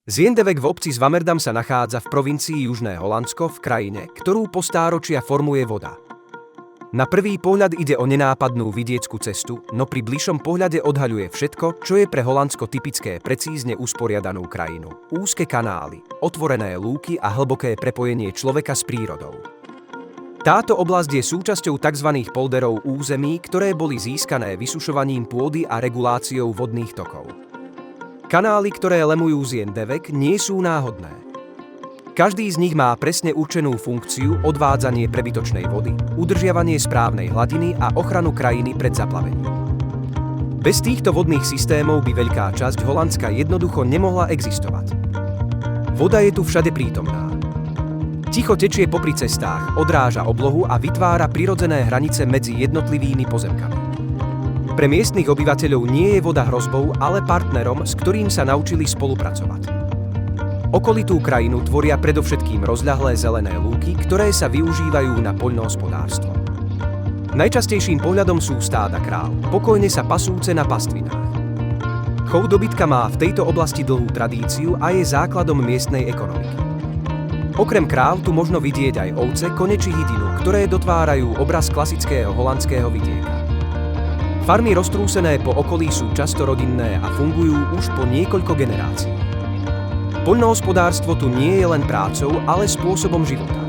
Zjendevek v obci Zwammerdam sa nachádza v provincii Južné Holandsko v krajine, ktorú po stáročia formuje voda. Na prvý pohľad ide o nenápadnú vidieckú cestu, no pri bližšom pohľade odhaľuje všetko, čo je pre Holandsko typické precízne usporiadanú krajinu. Úzke kanály, otvorené lúky a hlboké prepojenie človeka s prírodou. Táto oblasť je súčasťou tzv. Polderov území, ktoré boli získané vysušovaním pôdy a reguláciou vodných tokov. Kanály, ktoré lemujú Zjendevek, nie sú náhodné. Každý z nich má presne určenú funkciu odvádzanie prebytočnej vody, udržiavanie správnej hladiny a ochranu krajiny pred zaplavením. Bez týchto vodných systémov by veľká časť Holandska jednoducho nemohla existovať. Voda je tu všade prítomná. Ticho tečie popri cestách, odráža oblohu a vytvára prirodzené hranice medzi jednotlivými pozemkami. Pre miestnych obyvateľov nie je voda hrozbou, ale partnerom, s ktorým sa naučili spolupracovať. Okolitú krajinu tvoria predovšetkým rozľahlé zelené lúky, ktoré sa využívajú na poľnohospodárstvo. Najčastejším pohľadom sú stáda kráv, pokojne sa pasúce na pastvinách. Chov dobytka má v tejto oblasti dlhú tradíciu a je základom miestnej ekonomiky. Okrem kráv tu možno vidieť aj ovce, kone či hydinu, ktoré dotvárajú obraz klasického holandského vidieka. Farmy roztrúsené po okolí sú často rodinné a fungujú už po niekoľko generácií. Poľnohospodárstvo tu nie je len prácou, ale spôsobom života.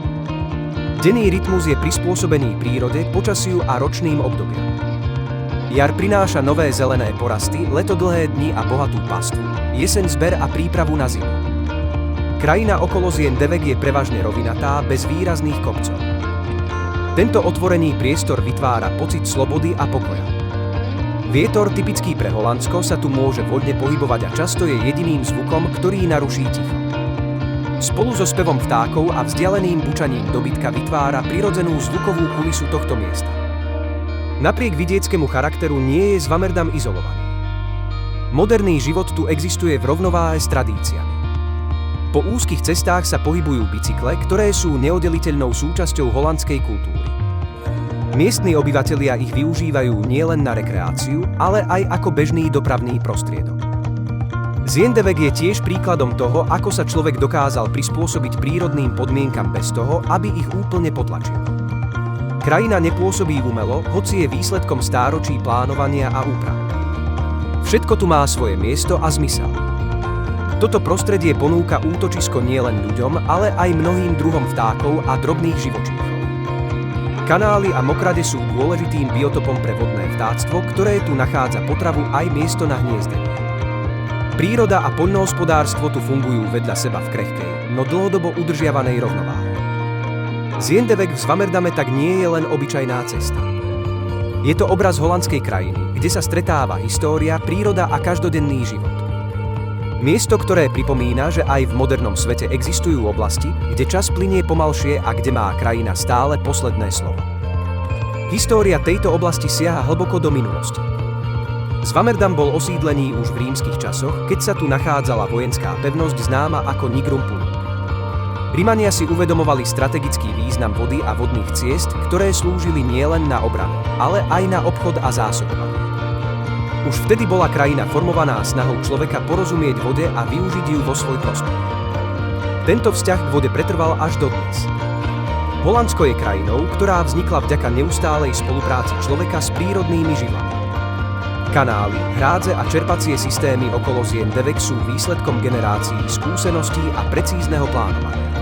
Denný rytmus je prispôsobený prírode, počasiu a ročným obdobiam. Jar prináša nové zelené porasty, leto dlhé dni a bohatú pastvu, jeseň zber a prípravu na zimu. Krajina okolo Zjendevek je prevažne rovinatá, bez výrazných kopcov. Tento otvorený priestor vytvára pocit slobody a pokoja. Vietor, typický pre Holandsko, sa tu môže voľne pohybovať a často je jediným zvukom, ktorý naruší ticho. Spolu so spevom vtákov a vzdialeným bučaním dobytka vytvára prirodzenú zvukovú kulisu tohto miesta. Napriek vidieckému charakteru nie je Zwammerdam izolovaný. Moderný život tu existuje v rovnováhe s tradíciami. Po úzkych cestách sa pohybujú bicykle, ktoré sú neoddeliteľnou súčasťou holandskej kultúry. Miestni obyvatelia ich využívajú nielen na rekreáciu, ale aj ako bežný dopravný prostriedok. Zjendevek je tiež príkladom toho, ako sa človek dokázal prispôsobiť prírodným podmienkam bez toho, aby ich úplne potlačil. Krajina nepôsobí umelo, hoci je výsledkom stáročí plánovania a úprav. Všetko tu má svoje miesto a zmysel. Toto prostredie ponúka útočisko nielen ľuďom, ale aj mnohým druhom vtákov a drobných živočíchov. Kanály a mokrade sú dôležitým biotopom pre vodné vtáctvo, ktoré tu nachádza potravu aj miesto na hniezdenie. Príroda a poľnohospodárstvo tu fungujú vedľa seba v krehkej, no dlhodobo udržiavanej rovnováhe. Zjendevek v Zwammerdame tak nie je len obyčajná cesta. Je to obraz holandskej krajiny, kde sa stretáva história, príroda a každodenný život. Miesto, ktoré pripomína, že aj v modernom svete existujú oblasti, kde čas plynie pomalšie a kde má krajina stále posledné slovo. História tejto oblasti siaha hlboko do minulosti. Zwammerdam bol osídlený už v rímskych časoch, keď sa tu nachádzala vojenská pevnosť známa ako Nigrumpun. Rimania si uvedomovali strategický význam vody a vodných ciest, ktoré slúžili nielen na obranu, ale aj na obchod a zásobovanie. Už vtedy bola krajina formovaná snahou človeka porozumieť vode a využiť ju vo svoj prospech. Tento vzťah k vode pretrval až dodnes. Holandsko je krajinou, ktorá vznikla vďaka neustálej spolupráci človeka s prírodnými živlami. Kanály, hrádze a čerpacie systémy okolo Zjendevek sú výsledkom generácií skúseností a precízneho plánovania.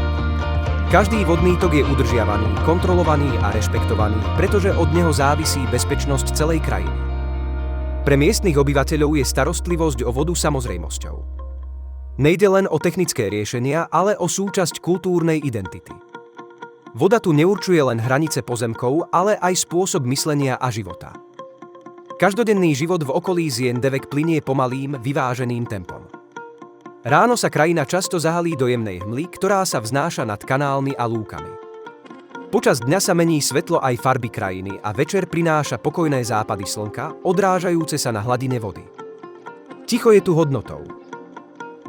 Každý vodný tok je udržiavaný, kontrolovaný a rešpektovaný, pretože od neho závisí bezpečnosť celej krajiny. Pre miestnych obyvateľov je starostlivosť o vodu samozrejmosťou. Nejde len o technické riešenia, ale o súčasť kultúrnej identity. Voda tu neurčuje len hranice pozemkov, ale aj spôsob myslenia a života. Každodenný život v okolí Zjendevek plynie pomalým, vyváženým tempom. Ráno sa krajina často zahalí do jemnej hmly, ktorá sa vznáša nad kanálmi a lúkami. Počas dňa sa mení svetlo aj farby krajiny a večer prináša pokojné západy slnka, odrážajúce sa na hladine vody. Ticho je tu hodnotou.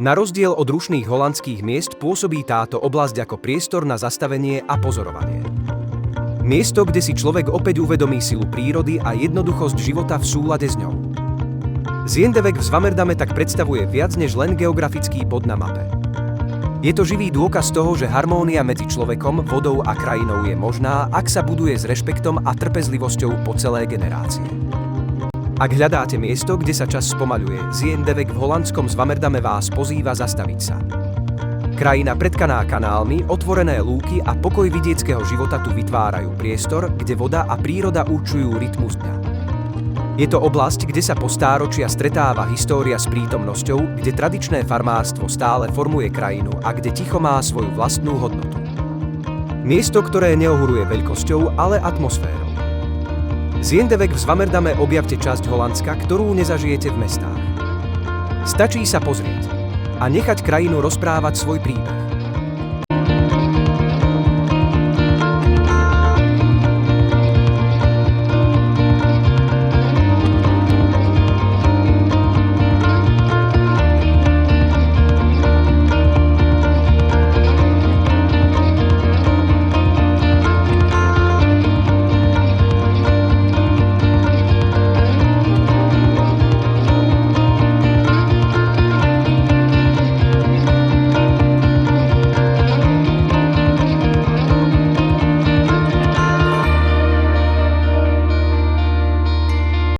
Na rozdiel od rušných holandských miest pôsobí táto oblasť ako priestor na zastavenie a pozorovanie. Miesto, kde si človek opäť uvedomí silu prírody a jednoduchosť života v súlade s ňou. Zjendevek v Zwammerdame tak predstavuje viac než len geografický bod na mape. Je to živý dôkaz toho, že harmónia medzi človekom, vodou a krajinou je možná, ak sa buduje s rešpektom a trpezlivosťou po celé generácie. Ak hľadáte miesto, kde sa čas spomaľuje, Zjendevek v holandskom Zwammerdame vás pozýva zastaviť sa. Krajina pretkaná kanálmi, otvorené lúky a pokoj vidieckého života tu vytvárajú priestor, kde voda a príroda určujú rytmus dňa. Je to oblasť, kde sa po stáročia stretáva história s prítomnosťou, kde tradičné farmárstvo stále formuje krajinu a kde ticho má svoju vlastnú hodnotu. Miesto, ktoré neohuruje veľkosťou, ale atmosférou. Zjendevek v Zwammerdame objavte časť Holandska, ktorú nezažijete v mestách. Stačí sa pozrieť a nechať krajinu rozprávať svoj príbeh.